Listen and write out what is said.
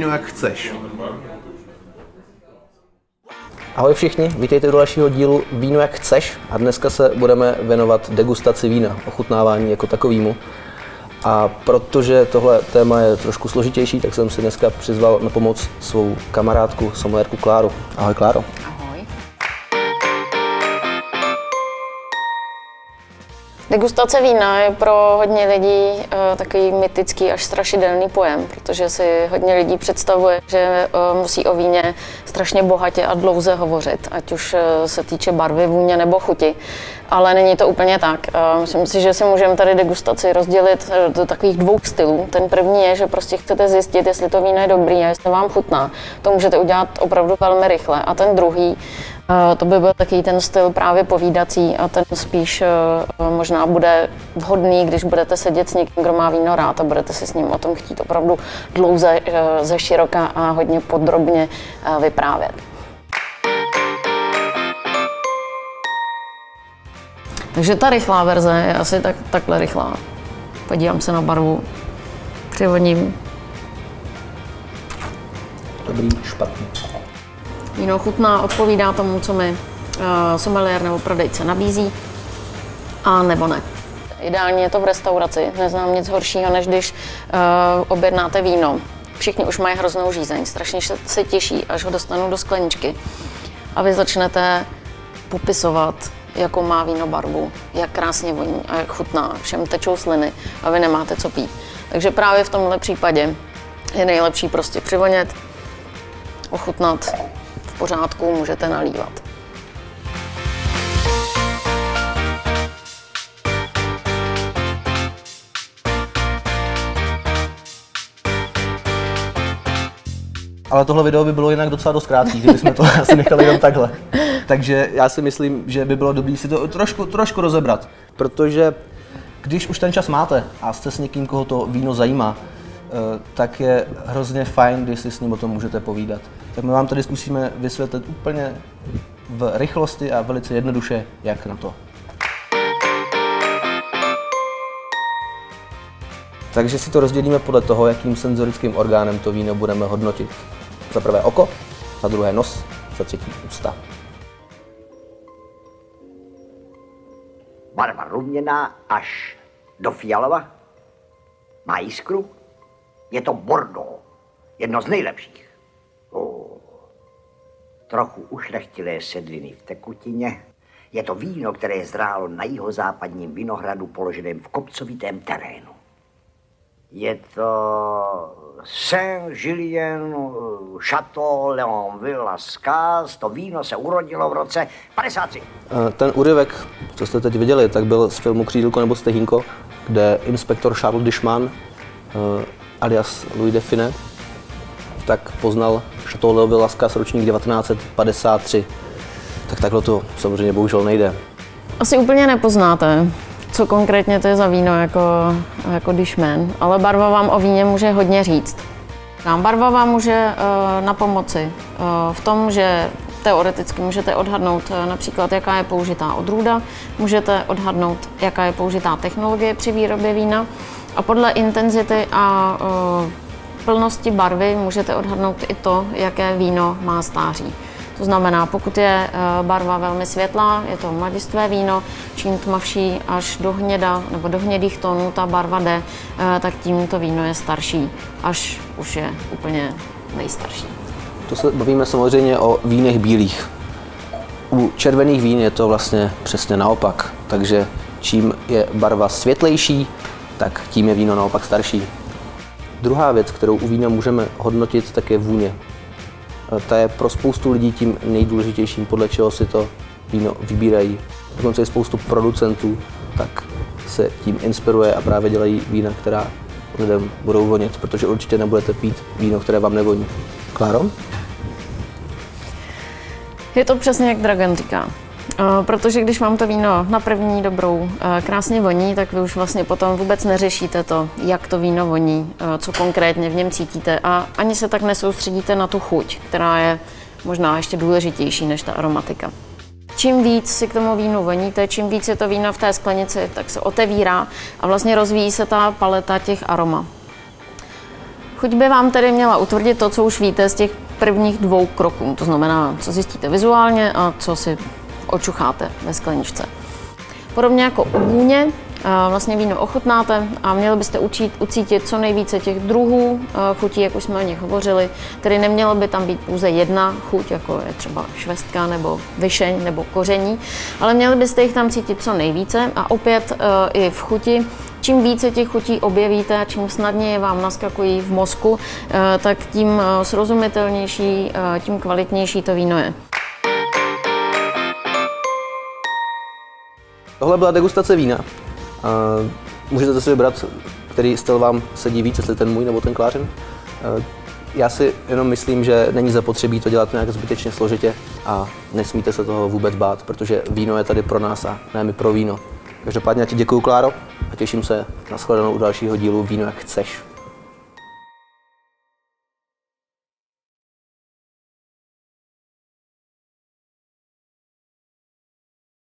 víno jak chceš. Ahoj všichni, vítejte do dalšího dílu Víno jak chceš a dneska se budeme věnovat degustaci vína, ochutnávání jako takovému. A protože tohle téma je trošku složitější, tak jsem si dneska přizval na pomoc svou kamarádku, sommeliérku Kláru. Ahoj Kláro. Ahoj. Degustace vína je pro hodně lidí takový mytický až strašidelný pojem, protože si hodně lidí představuje, že musí o víně strašně bohatě a dlouze hovořit, ať už se týče barvy, vůně nebo chuti. Ale není to úplně tak. Myslím si, že si můžeme tady degustaci rozdělit do takových dvou stylů. Ten první je, že prostě chcete zjistit, jestli to víno je dobrý a jestli vám chutná. To můžete udělat opravdu velmi rychle. A ten druhý, to by byl takový ten styl právě povídací a ten spíš možná bude vhodný, když budete sedět s někým, kdo má víno rád a budete si s ním o tom chtít opravdu dlouze, ze široka a hodně podrobně vyprávět. Takže ta rychlá verze je asi takhle rychlá. Podívám se na barvu, přivodím. Dobrý, špatný. Víno chutná, odpovídá tomu, co mi sommeliér nebo prodejce nabízí, a nebo ne. Ideálně je to v restauraci. Neznám nic horšího, než když objednáte víno. Všichni už mají hroznou žízeň, strašně se těší, až ho dostanou do skleničky. A vy začnete popisovat, jakou má víno barvu, jak krásně voní a jak chutná. Všem tečou sliny a vy nemáte co pít. Takže právě v tomhle případě je nejlepší prostě přivonět, ochutnat, v pořádku, můžete nalívat. Ale tohle video by bylo jinak docela dost krátký, kdybychom to asi nechali jenom takhle. Takže já si myslím, že by bylo dobré si to trošku rozebrat, protože když už ten čas máte a jste s někým, koho to víno zajímá, tak je hrozně fajn, když si s ním o tom můžete povídat. Tak my vám tady zkusíme vysvětlit úplně v rychlosti a velice jednoduše, jak na to. Takže si to rozdělíme podle toho, jakým senzorickým orgánem to víno budeme hodnotit. Za prvé oko, za druhé nos, za třetí ústa. Barva ruměná až do fialova. Má jiskru. Je to Bordeaux. Jedno z nejlepších. Trochu ušlechtilé sedliny v tekutině. Je to víno, které zrálo na jihozápadním vinohradu položeném v kopcovitém terénu. Je to Saint-Julien Château Léonville Lascaz. To víno se urodilo v roce 53. Ten úryvek, co jste teď viděli, tak byl z filmu Křídlko nebo Stehínko, kde inspektor Charles Duchemin, alias Louis Define, tak poznal Château Léonville Lascaz ročník 1953. Tak takhle to samozřejmě bohužel nejde. Asi úplně nepoznáte, co konkrétně to je za víno jako Duchemin, ale barva vám o víně může hodně říct. Barva vám může na pomoci v tom, že teoreticky můžete odhadnout například, jaká je použitá odrůda, můžete odhadnout, jaká je použitá technologie při výrobě vína a podle intenzity a plnosti barvy můžete odhadnout i to, jaké víno má stáří. To znamená, pokud je barva velmi světlá, je to mladistvé víno, čím tmavší až do hněda nebo do hnědých tónů ta barva jde, tak tím to víno je starší, až už je úplně nejstarší. To se bavíme samozřejmě o vínech bílých. U červených vín je to vlastně přesně naopak, takže čím je barva světlejší, tak tím je víno naopak starší. Druhá věc, kterou u vína můžeme hodnotit, tak je vůně. Ta je pro spoustu lidí tím nejdůležitějším, podle čeho si to víno vybírají. Dokonce i spoustu producentů tak se tím inspiruje a právě dělají vína, která lidem budou vonit, protože určitě nebudete pít víno, které vám nevoní. Kláro? Je to přesně jak Dragan říká. Protože když vám to víno na první dobrou krásně voní, tak vy už vlastně potom vůbec neřešíte to, jak to víno voní, co konkrétně v něm cítíte a ani se tak nesoustředíte na tu chuť, která je možná ještě důležitější než ta aromatika. Čím víc si k tomu vínu voníte, čím víc je to víno v té sklenici, tak se otevírá a vlastně rozvíjí se ta paleta těch aromat. Chuť by vám tedy měla utvrdit to, co už víte z těch prvních 2 kroků. To znamená, co zjistíte vizuálně a co si očucháte ve skleničce. Podobně jako u vůně, vlastně víno ochutnáte a měli byste ucítit co nejvíce těch druhů chutí, jak už jsme o nich hovořili. Tedy nemělo by tam být pouze jedna chuť, jako je třeba švestka nebo vyšeň nebo koření, ale měli byste jich tam cítit co nejvíce a opět i v chuti. Čím více těch chutí objevíte a čím snadněji vám naskakují v mozku, tak tím srozumitelnější, tím kvalitnější to víno je. Tohle byla degustace vína. Můžete si vybrat, který styl vám sedí víc, jestli ten můj nebo ten Klářin. Já si jenom myslím, že není zapotřebí to dělat nějak zbytečně složitě a nesmíte se toho vůbec bát, protože víno je tady pro nás a ne my pro víno. Každopádně já ti děkuju, Kláro, a těším se na shledanou u dalšího dílu Víno jak chceš.